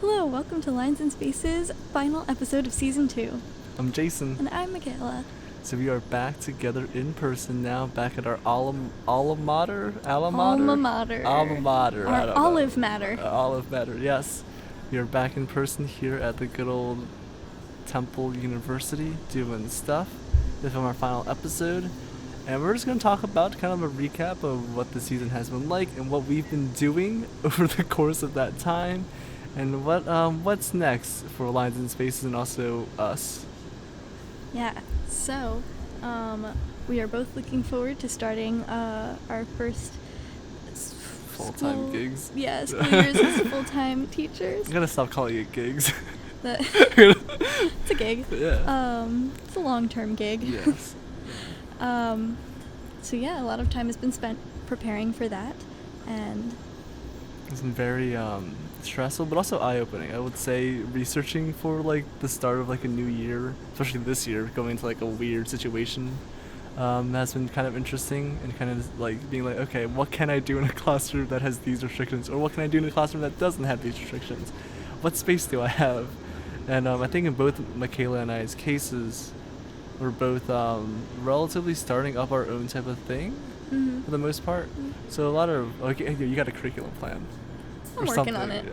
Hello, welcome to Lines and Spaces, final episode of Season 2. I'm Jason. And I'm Micaela. So we are back together in person now, back at our alma mater? Alma mater. Our olive matter. Olive mater, yes. We are back in person here at the good old Temple University doing stuff. This is our final episode. And we're just going to talk about kind of a recap of what the season has been like and what we've been doing over the course of that time. And what's next for Lines and Spaces and also us. Yeah, so we are both looking forward to starting our first full-time gigs. Yeah, school years as full-time teachers. I'm gonna stop calling it gigs. It's a gig. Yeah. It's a long-term gig. Yes. So yeah, a lot of time has been spent preparing for that, and it's been very stressful, but also eye-opening. I would say researching for like the start of like a new year, especially this year, going into like a weird situation, has been kind of interesting, and kind of like being like, okay, what can I do in a classroom that has these restrictions, or what can I do in a classroom that doesn't have these restrictions? What space do I have? And I think in both Micaela and I's cases, we're both relatively starting up our own type of thing for the most part. So a lot of you got a curriculum plan. I'm working on it.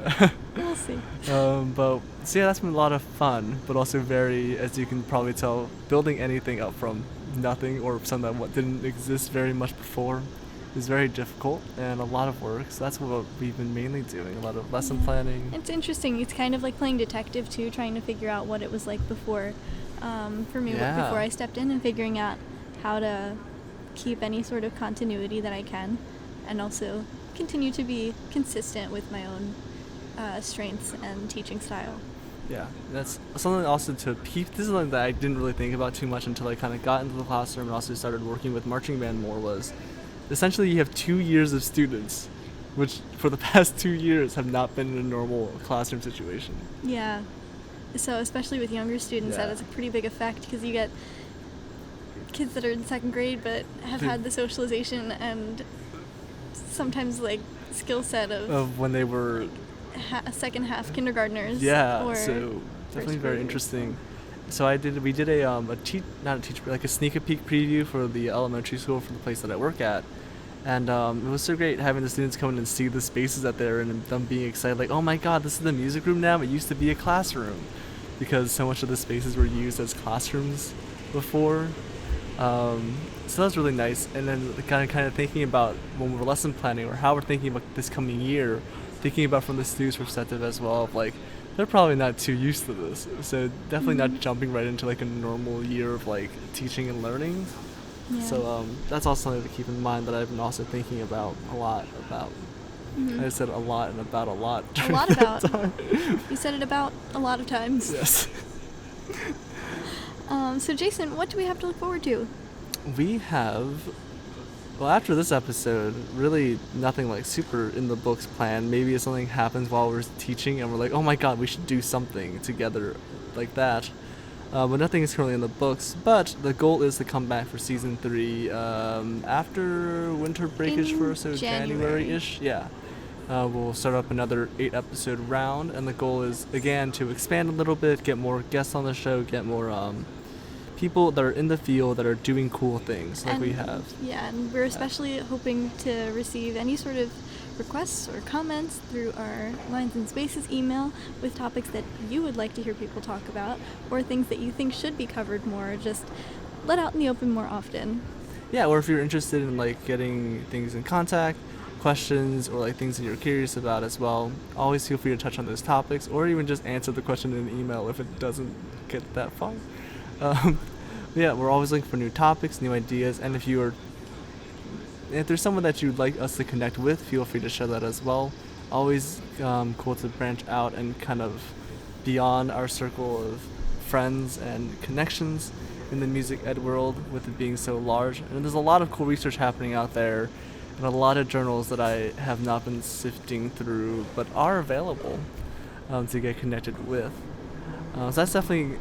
We'll see. But so yeah, that's been a lot of fun, but also very, as you can probably tell, building anything up from nothing or something that didn't exist very much before is very difficult and a lot of work. So that's what we've been mainly doing, a lot of lesson planning. It's interesting. It's kind of like playing detective too, trying to figure out what it was like before. For me, before I stepped in, and figuring out how to keep any sort of continuity that I can, and also continue to be consistent with my own strengths and teaching style. Yeah, that's something also to keep. This is something that I didn't really think about too much until I kind of got into the classroom and also started working with marching band more. Was essentially you have 2 years of students, which for the past 2 years have not been in a normal classroom situation. Yeah. So especially with younger students, that has a pretty big effect, because you get kids that are in second grade but have had the socialization and sometimes like skill set of when they were second half kindergartners. Yeah, or so definitely very interesting. So we did like a sneak peek preview for the elementary school for the place that I work at. And it was so great having the students come in and see the spaces out there and them being excited, like, oh my god, this is the music room now. It used to be a classroom, because so much of the spaces were used as classrooms before. So that was really nice. And then kind of thinking about when we're lesson planning or how we're thinking about this coming year, thinking about from the students' perspective as well, of like, they're probably not too used to this. So definitely not jumping right into like a normal year of like teaching and learning. Yeah. So that's also something to keep in mind that I've been also thinking about a lot about. I said a lot and about a lot. A lot about. You said it about a lot of times. Yes. So Jason, what do we have to look forward to? We have, well, after this episode, really nothing like super in the books planned. Maybe if something happens while we're teaching and we're like, oh my god, we should do something together like that. But nothing is currently in the books. But the goal is to come back for season 3 after winter break-ish so January-ish. Yeah. We'll start up another 8-episode round, and the goal is, again, to expand a little bit, get more guests on the show, get more people that are in the field that are doing cool things like we have. Yeah, and we're especially hoping to receive any sort of requests or comments through our Lines and Spaces email with topics that you would like to hear people talk about, or things that you think should be covered more, just let out in the open more often. Yeah, or if you're interested in like getting things in contact, questions, or like things that you're curious about as well, always feel free to touch on those topics, or even just answer the question in an email if it doesn't get that far. Yeah, we're always looking for new topics, new ideas, and if there's someone that you'd like us to connect with, feel free to share that as well. Always cool to branch out and kind of beyond our circle of friends and connections in the music ed world, with it being so large. And there's a lot of cool research happening out there, and a lot of journals that I have not been sifting through, but are available to get connected with. So that's definitely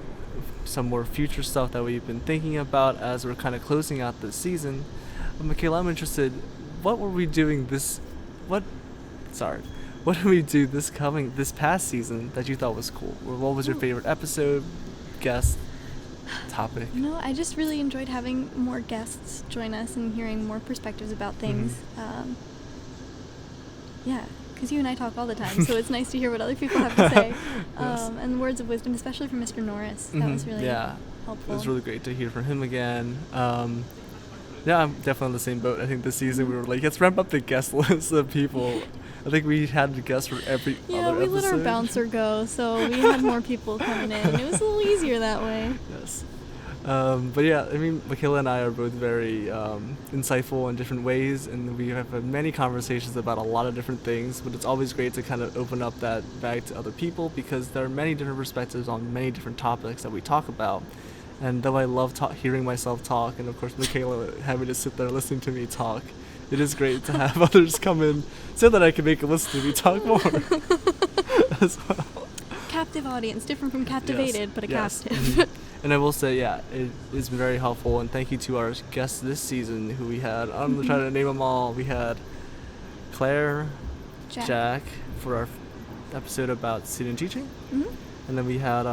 some more future stuff that we've been thinking about as we're kind of closing out this season. Micaela, I'm interested, what were we doing what did we do this past season that you thought was cool? Or what was your favorite episode, guest, topic? I just really enjoyed having more guests join us and hearing more perspectives about things. Yeah, because you and I talk all the time, so it's nice to hear what other people have to say. Yes. And words of wisdom, especially from Mr. Norris. That was really helpful. It was really great to hear from him again. Yeah, I'm definitely on the same boat. I think this season we were like, let's ramp up the guest list of people. I think we had the guests for every other episode. Yeah, we let our bouncer go, so we had more people coming in. It was a little easier that way. Yes. But yeah, I mean, Micaela and I are both very insightful in different ways, and we have had many conversations about a lot of different things, but it's always great to kind of open up that bag to other people because there are many different perspectives on many different topics that we talk about. And though I love hearing myself talk, and of course Micaela having to sit there listening to me talk, it is great to have others come in so that I can make them listen to me talk more as well. Captive audience, different from captivated, but a captive. And I will say, it has been very helpful, and thank you to our guests this season who we had. I'm going to try to name them all. We had Claire, Jack for our episode about student teaching. And then we had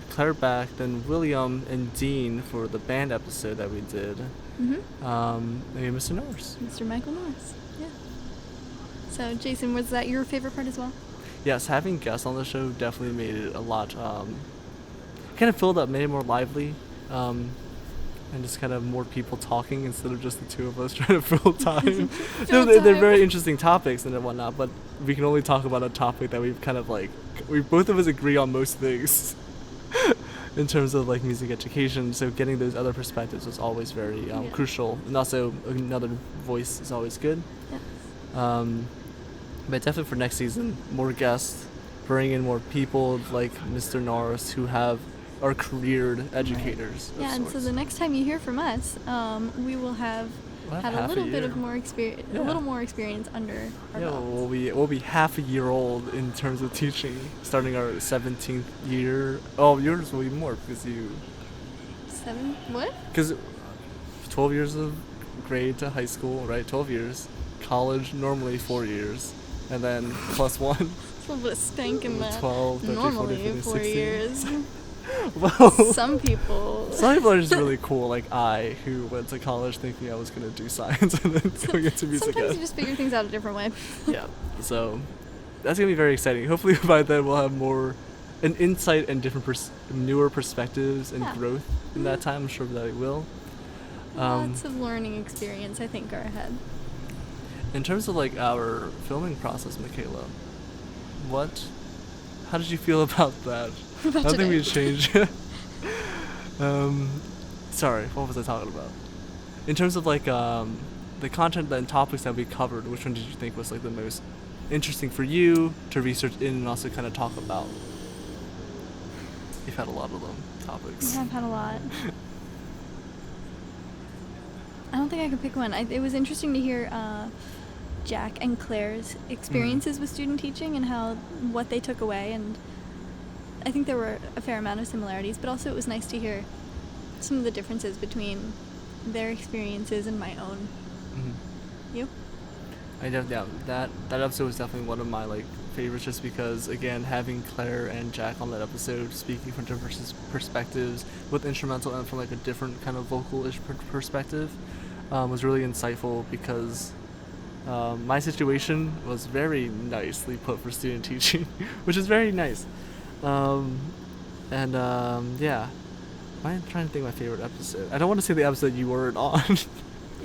Claire back, then William and Dean for the band episode that we did. And Mr. Norris. Mr. Michael Norris, yeah. So, Jason, was that your favorite part as well? Yes, having guests on the show definitely made it a lot, kind of filled up, made it more lively, and just kind of more people talking instead of just the two of us trying to fill time. They're very interesting topics and whatnot, but we can only talk about a topic that we've kind of we both of us agree on most things in terms of music education, so getting those other perspectives was always very crucial, and also another voice is always good. But definitely for next season, more guests, bring in more people like Mr. Norris who are careered educators. Yeah, and so the next time you hear from us, we will have had a little bit of more experience, a little more experience under our belts. We'll be half a year old in terms of teaching, starting our 17th year. Oh, yours will be more because you. 7? What? Because 12 years of grade to high school, right? 12 years. College normally 4 years, and then plus 1. It's a little bit of stank in that. 12, 13, normally 14, 15, 4 years. Well, some people are just really cool, like I, who went to college thinking I was going to do science and then going into music. Sometimes you just figure things out a different way. Yeah, so that's going to be very exciting. Hopefully by then we'll have an insight and different newer perspectives and growth in that time. I'm sure that we will. Lots of learning experience, I think, are ahead. In terms of our filming process, Micaela, how did you feel about that? I don't think we changed it. Sorry, what was I talking about? In terms of the content and topics that we covered, which one did you think was the most interesting for you to research in and also kind of talk about? You've had a lot of them topics. Yeah, I've had a lot. I don't think I could pick one. It was interesting to hear Jack and Claire's experiences with student teaching and what they took away, and I think there were a fair amount of similarities, but also it was nice to hear some of the differences between their experiences and my own. You? That episode was definitely one of my favorites, just because again having Claire and Jack on that episode speaking from different perspectives with instrumental and from a different kind of vocal-ish perspective was really insightful, because my situation was very nicely put for student teaching, which is very nice. I'm trying to think of my favorite episode. I don't want to say the episode you weren't on.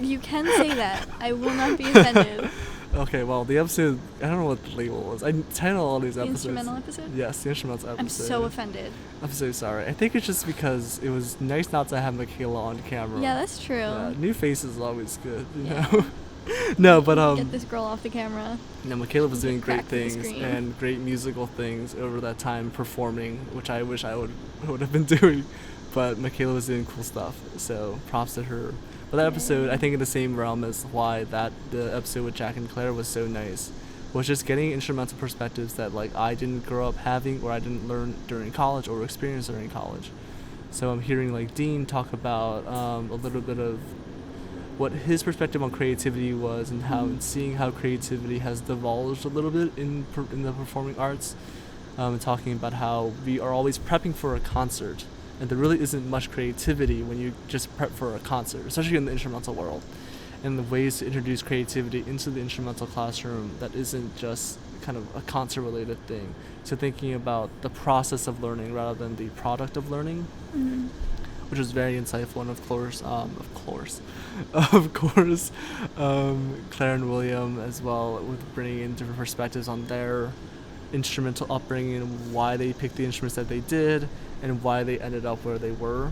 You can say that. I will not be offended. Okay, well, the episode, I don't know what the label was. I title all these episodes. The instrumental episode? Yes, the instrumental episode. I'm so offended. I'm so sorry. I think it's just because it was nice not to have Micaela on camera. Yeah, that's true. Yeah, new faces is always good, you know? No, but get this girl off the camera. No, Micaela was doing great things and great musical things over that time performing, which I wish I would have been doing. But Micaela was doing cool stuff, so props to her. But that episode, I think in the same realm as why the episode with Jack and Claire was so nice, was just getting instrumental perspectives that I didn't grow up having, or I didn't learn during college or experience during college. So I'm hearing Dean talk about a little bit of what his perspective on creativity was, and how seeing how creativity has divulged a little bit in the performing arts, and talking about how we are always prepping for a concert, and there really isn't much creativity when you just prep for a concert, especially in the instrumental world, and the ways to introduce creativity into the instrumental classroom that isn't just kind of a concert related thing. So thinking about the process of learning rather than the product of learning, which was very insightful. And of course, Claire and William as well, with bringing in different perspectives on their instrumental upbringing and why they picked the instruments that they did and why they ended up where they were,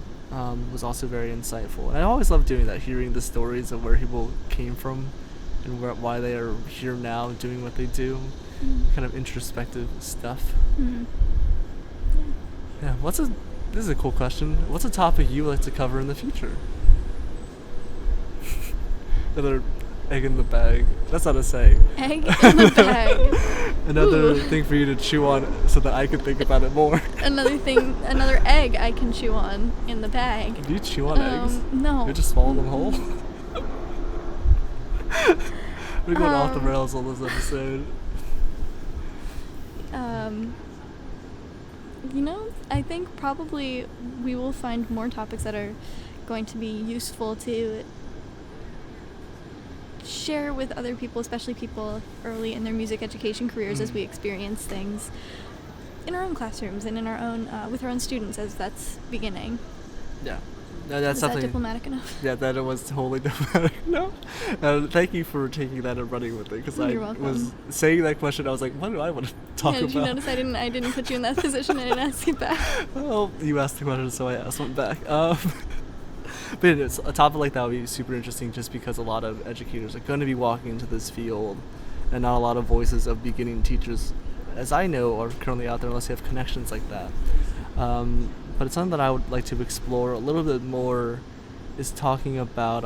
was also very insightful. And I always love doing that, hearing the stories of where people came from and why they are here now doing what they do, kind of introspective stuff. Yeah, this is a cool question. What's a topic you would like to cover in the future? Another egg in the bag. That's not a saying. Egg in the bag. Another thing for you to chew on so that I can think about it more. Another egg I can chew on in the bag. Do you chew on eggs? No. You just swallow them whole? We're going off the rails on this episode. I think probably we will find more topics that are going to be useful to share with other people, especially people early in their music education careers, as we experience things in our own classrooms and in our own with our own students as that's beginning. Yeah. No, that's definitely. Was that diplomatic enough? Yeah, that was totally diplomatic enough. Thank you for taking that and running with it, because I was saying that question. I was like, what do I want to talk about? Did you notice I didn't put you in that position and didn't ask you back? Well, you asked the question, so I asked one back. But it's a topic like that would be super interesting, just because a lot of educators are going to be walking into this field, and not a lot of voices of beginning teachers, as I know, are currently out there unless they have connections like that. But it's something that I would like to explore a little bit more, is talking about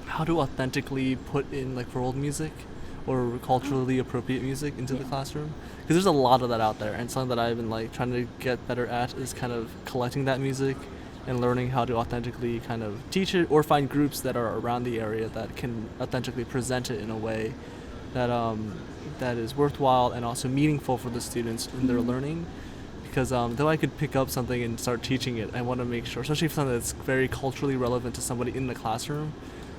how to authentically put in like world music or culturally appropriate music into the classroom, because there's a lot of that out there, and something that I've been like trying to get better at is kind of collecting that music and learning how to authentically kind of teach it, or find groups that are around the area that can authentically present it in a way that that is worthwhile and also meaningful for the students in their learning. Because though I could pick up something and start teaching it, I want to make sure, especially for something that's very culturally relevant to somebody in the classroom,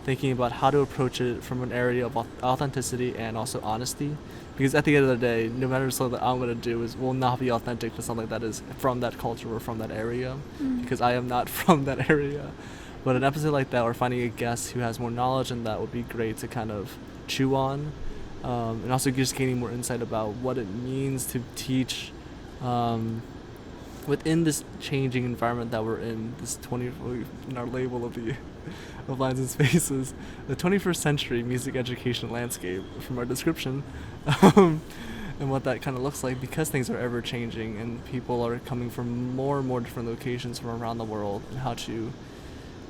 thinking about how to approach it from an area of authenticity and also honesty. Because at the end of the day, no matter something that I'm going to do will not be authentic to something that is from that culture or from that area, because I am not from that area. But an episode like that, or finding a guest who has more knowledge in that, would be great to kind of chew on, and also just gaining more insight about what it means to teach within this changing environment that we're in, in our label of Lines and Spaces, the 21st century music education landscape, from our description, and what that kind of looks like, because things are ever changing and people are coming from more and more different locations from around the world, and how to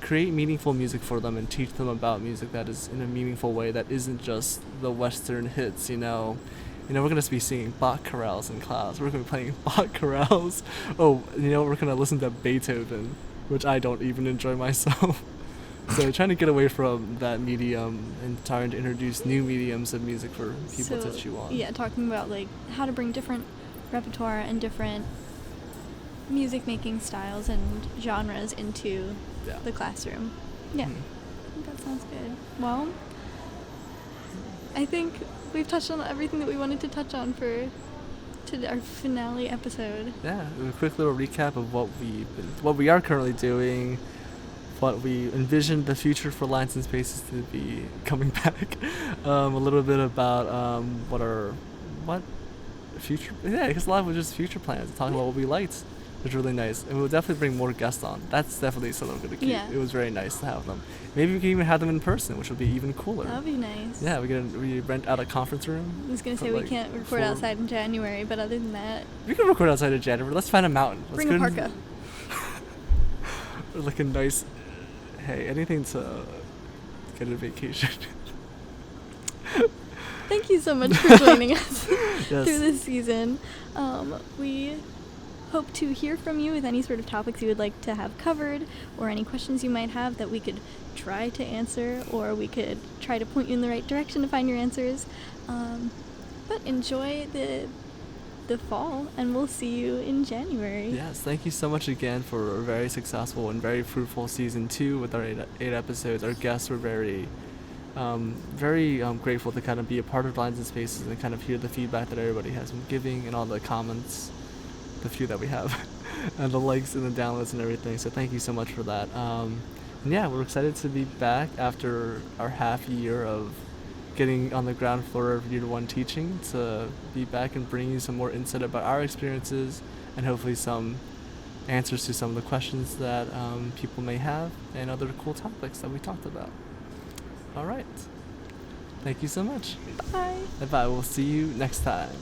create meaningful music for them and teach them about music that is in a meaningful way that isn't just the Western hits, we're going to be singing Bach chorales in class. We're going to be playing Bach chorales. Oh, we're going to listen to Beethoven, which I don't even enjoy myself. So trying to get away from that medium and trying to introduce new mediums of music for people to chew on. Yeah, talking about like how to bring different repertoire and different music making styles and genres into the classroom. Yeah, I think that sounds good. Well, I think we've touched on everything that we wanted to touch on for our finale episode. Yeah, a quick little recap of what we are currently doing, what we envisioned the future for Lines and Spaces to be coming back. A little bit about what future. Yeah, I guess a lot of it was just future plans, talking about what we liked. It was really nice, and we'll definitely bring more guests on. That's definitely something we're gonna keep. Yeah. It was very nice to have them. Maybe we can even have them in person, which would be even cooler. That'd be nice. Yeah, we rent out a conference room. I was gonna say we can't record outside in January, but other than that, we can record outside in January. Let's find a mountain. Bring a parka. Like a nice. Hey, anything to get a vacation. Thank you so much for joining us through this season. We hope to hear from you with any sort of topics you would like to have covered, or any questions you might have that we could try to answer, or we could try to point you in the right direction to find your answers. But enjoy the fall, and we'll see you in January. Yes, thank you so much again for a very successful and very fruitful season 2 with our eight episodes. Our guests were very grateful to kind of be a part of Lines and Spaces and kind of hear the feedback that everybody has been giving and all the comments, the few that we have, and the likes and the downloads and everything. So thank you so much for that. And yeah, we're excited to be back after our half year of getting on the ground floor of year 1 teaching, to be back and bring you some more insight about our experiences and hopefully some answers to some of the questions that people may have and other cool topics that we talked about. All right. Thank you so much. Bye. Bye-bye. We'll see you next time.